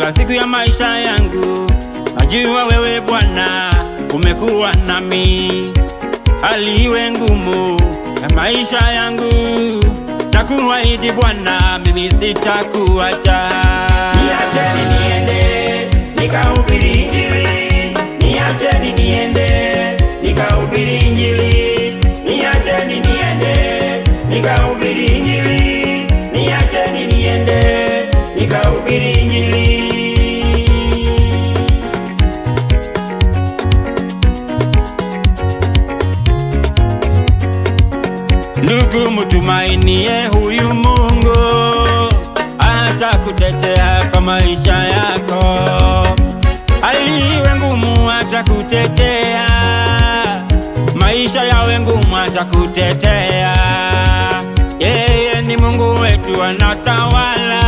kila siku ya maisha yangu. Najua wewe Bwana umekuwa nami, hali iwe ngumu ya maisha yangu. Nakuahidi Bwana mimi sitakuacha. Niacheni niende nikahubiri Injili, niacheni niende nikahubiri Injili, niacheni niende nikahubiri Injili, niacheni niende nikahubiri Injili. Ndugu, mtumainie huyu Mungu, atakutetea kwa maisha yako. Hali iwe ngumu atakutetea, maisha yawe ngumu atakutetea. Yeye ni Mungu wetu, anatawala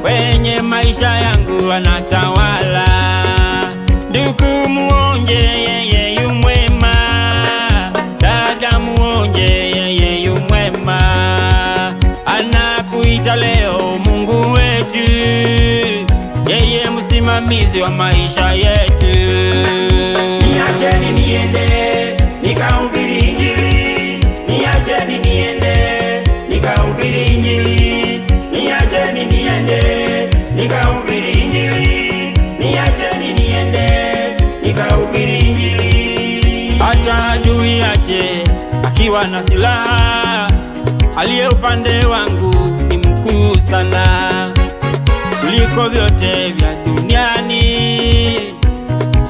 kwenye maisha yangu, anatawala. Ndugu, muonje yeye yu mwema, dada muonje yeye yu mwema. Anakuita leo Mungu wetu, yeye msimamizi wa maisha yetu. Niacheni niende nikahubiri Injili, niacheni niende nikahubiri Injili, niacheni niende nikahubiri Injili, niacheni niende nikahubiri Injili. Hata adui aje akiwa na silaha, aliye upande wangu ni mkuu sana kuliko vyote vya duniani.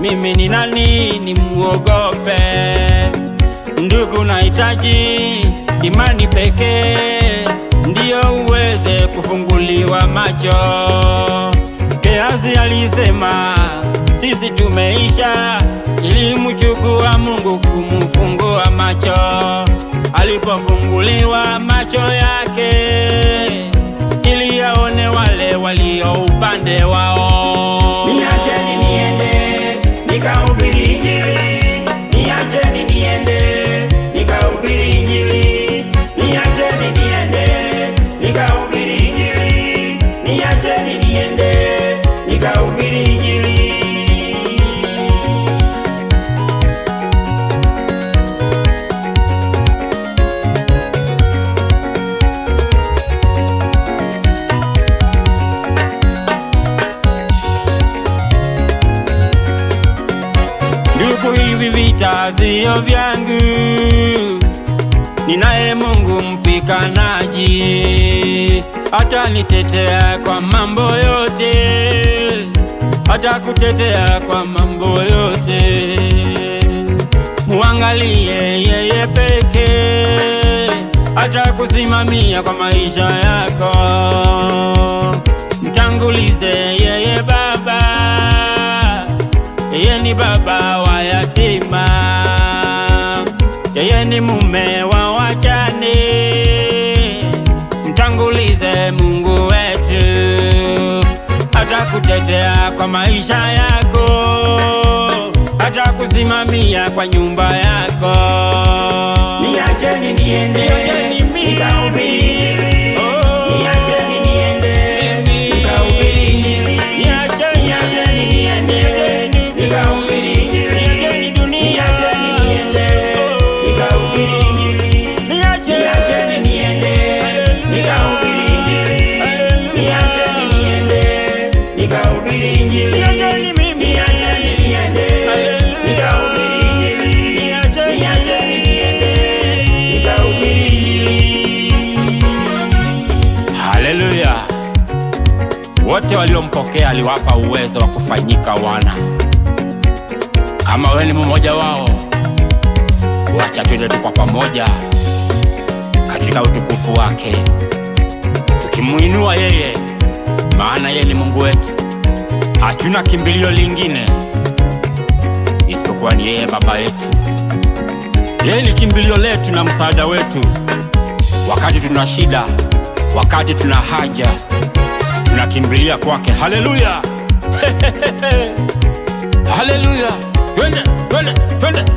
Mimi ni nani nimuogope? Ndugu, nahitaji imani pekee ndiyo uweze kufunguliwa macho. Gehazi alisema sisi tumeisha, ilimchukua Mungu kumfungua macho. Alipofunguliwa macho yake, ili aone wale walio upande wao. Niacheni niende nikahubiri Injili, niacheni niende nikahubiri Injili, niacheni niende nikahubiri Injili, niacheni niende nikahubiri Injili. Ndugu, hivi vita sio vyangu, ninaye Mungu mpiganaji. Atanitetea kwa mambo yote, atakutetea kwa mambo yote. Muangalie yeye pekee, atakusimamia kwa maisha yako. Mtangulize yeye Baba, yeye ni baba wa yatima, yeye ni mume wa wajane. Mtangulize Mungu wetu, atakutetea kwa maisha yako, atakusimamia kwa nyumba yako. Niacheni niende nikahubiri Injili, niacheni niende nikahubiri Injili, niacheni niende nikahubiri Injili, niacheni niende nikahubiri Injili, niacheni niende nikahubiri Injili, niacheni niende nikahubiri Injili, niacheni mimi niende nikahubiri Injili, niacheni niende nikahubiri Injili. Haleluya! Wote waliompokea aliwapa uwezo wa kufanyika wana. Kama wewe ni mmoja wao, wacha twende kwa pamoja katika utukufu wake, tukimuinua yeye, maana yeye ni Mungu wetu. Hatuna kimbilio lingine isipokuwa ni yeye Baba yetu. Yeye ni kimbilio letu na msaada wetu wakati tuna shida, wakati tuna haja, tunakimbilia kwake. Haleluya! Haleluya! Twende, twende, twende!